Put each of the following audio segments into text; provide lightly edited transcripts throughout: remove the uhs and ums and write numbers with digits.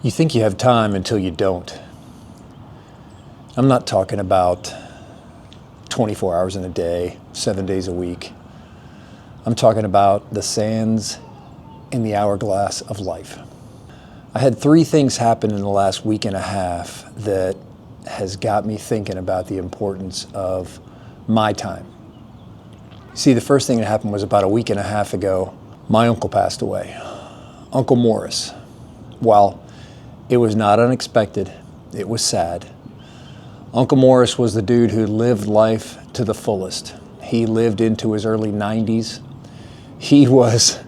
You think you have time until you don't. I'm not talking about 24 hours in a day, 7 days a week. I'm talking about the sands in the hourglass of life. I had 3 things happen in the last week and a half that has got me thinking about the importance of my time. See, the first thing that happened was about a week and a half ago. My uncle passed away, Uncle Morris. Well, it was not unexpected. It was sad. Uncle Morris was the dude who lived life to the fullest. He lived into his early 90s. He was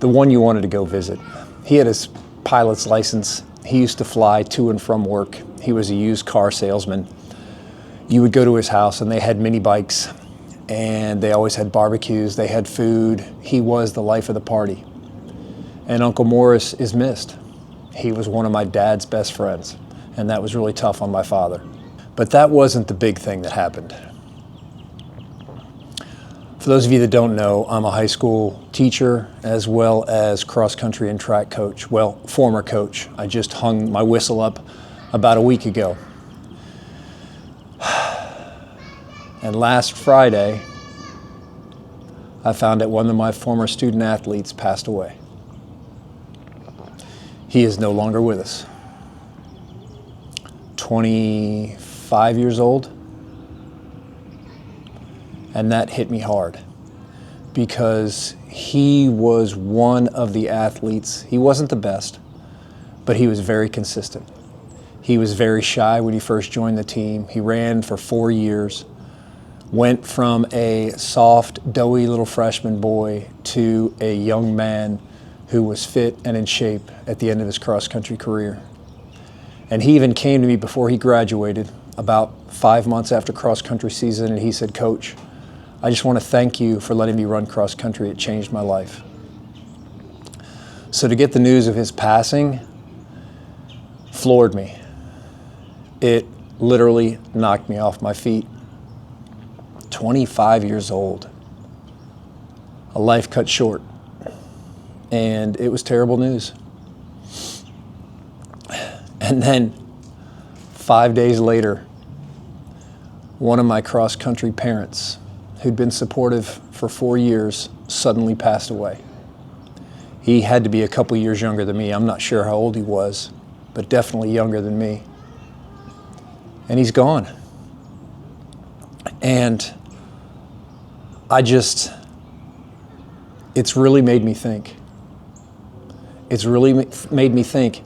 the one you wanted to go visit. He had his pilot's license. He used to fly to and from work. He was a used car salesman. You would go to his house and they had mini bikes and they always had barbecues. They had food. He was the life of the party. And Uncle Morris is missed. He was one of my dad's best friends, and that was really tough on my father. But that wasn't the big thing that happened. For those of you that don't know, I'm a high school teacher as well as cross-country and track coach. Well, former coach. I just hung my whistle up about a week ago. And last Friday, I found that one of my former student athletes passed away. He is no longer with us. 25 years old. And that hit me hard because he was one of the athletes. He wasn't the best, but he was very consistent. He was very shy when he first joined the team. He ran for 4 years, went from a soft, doughy little freshman boy to a young man who was fit and in shape at the end of his cross-country career. And he even came to me before he graduated, about 5 months after cross-country season, and he said, "Coach, I just want to thank you for letting me run cross-country. It changed my life." So to get the news of his passing floored me. It literally knocked me off my feet. 25 years old. A life cut short. And it was terrible news. And then 5 days later, one of my cross-country parents, who'd been supportive for 4 years, suddenly passed away. He had to be a couple years younger than me. I'm not sure how old he was, but definitely younger than me. And he's gone. And it's really made me think. It's really made me think,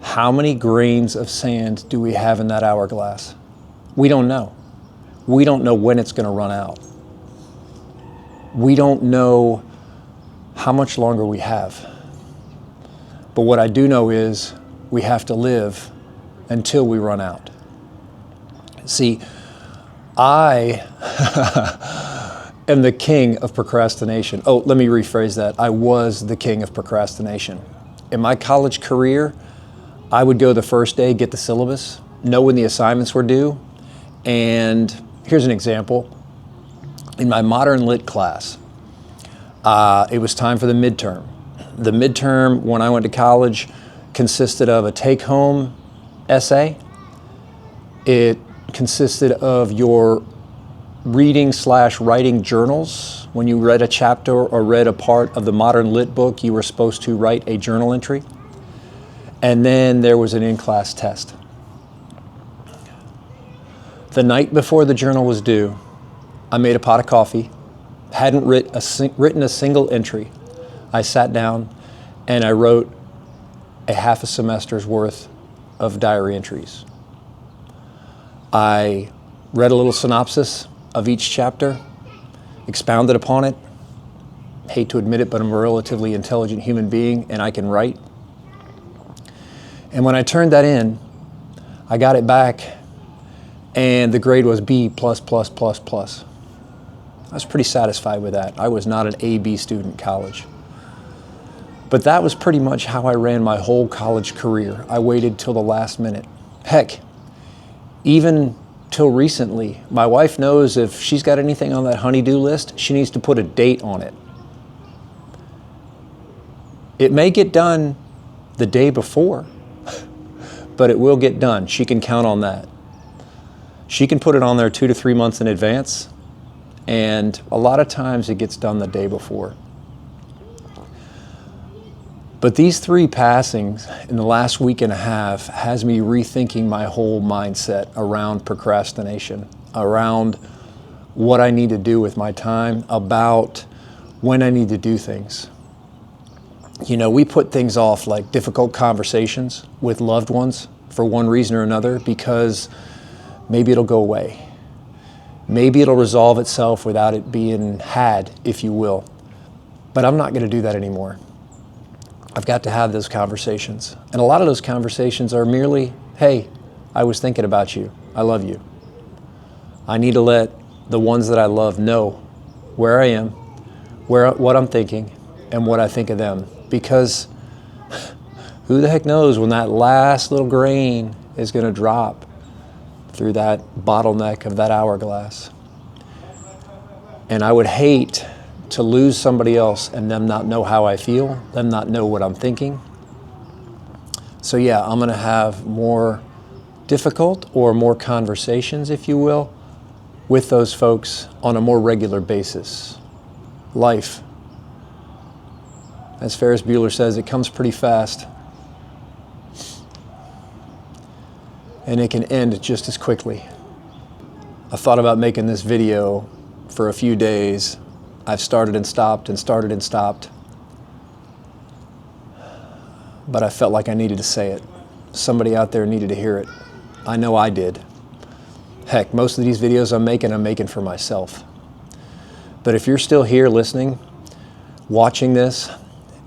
how many grains of sand do we have in that hourglass? We don't know. We don't know when it's going to run out. We don't know how much longer we have. But what I do know is we have to live until we run out. See, I am the king of procrastination. Oh, let me rephrase that. I was the king of procrastination. In my college career, I would go the first day, get the syllabus, know when the assignments were due. And here's an example. In my modern lit class, it was time for the midterm. The midterm, when I went to college, consisted of a take-home essay. It consisted of your reading/writing journals. When you read a chapter or read a part of the modern lit book, you were supposed to write a journal entry. And then there was an in-class test. The night before the journal was due, I made a pot of coffee, hadn't written a single entry. I sat down and I wrote a half a semester's worth of diary entries. I read a little synopsis of each chapter, expounded upon it. Hate to admit it, but I'm a relatively intelligent human being and I can write. And when I turned that in, I got it back and the grade was B++++. I was pretty satisfied with that. I was not an A-B student in college. But that was pretty much how I ran my whole college career. I waited till the last minute. Heck, even till recently, my wife knows if she's got anything on that honey-do list, she needs to put a date on it. It may get done the day before, but it will get done. She can count on that. She can put it on there 2 to 3 months in advance, and a lot of times it gets done the day before. But these 3 passings in the last week and a half has me rethinking my whole mindset around procrastination, around what I need to do with my time, about when I need to do things. You know, we put things off, like difficult conversations with loved ones, for one reason or another, because maybe it'll go away. Maybe it'll resolve itself without it being had, if you will. But I'm not going to do that anymore. I've got to have those conversations. And a lot of those conversations are merely, hey, I was thinking about you. I love you. I need to let the ones that I love know where I am, what I'm thinking, and what I think of them. Because who the heck knows when that last little grain is going to drop through that bottleneck of that hourglass. And I would hate to lose somebody else and them not know how I feel, them not know what I'm thinking. So yeah, I'm going to have more difficult or more conversations, if you will, with those folks on a more regular basis. Life, as Ferris Bueller says, it comes pretty fast. And it can end just as quickly. I thought about making this video for a few days. I've started and stopped and started and stopped. But I felt like I needed to say it. Somebody out there needed to hear it. I know I did. Heck, most of these videos I'm making for myself. But if you're still here listening, watching this,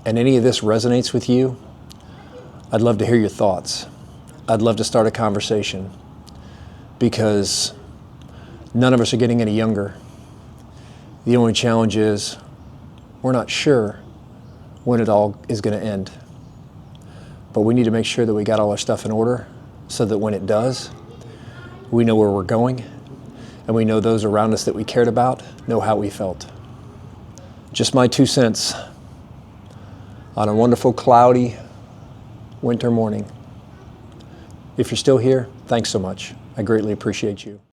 and any of this resonates with you, I'd love to hear your thoughts. I'd love to start a conversation, because none of us are getting any younger. The only challenge is we're not sure when it all is going to end. But we need to make sure that we got all our stuff in order so that when it does, we know where we're going, and we know those around us that we cared about know how we felt. Just my 2 cents on a wonderful, cloudy winter morning. If you're still here, thanks so much. I greatly appreciate you.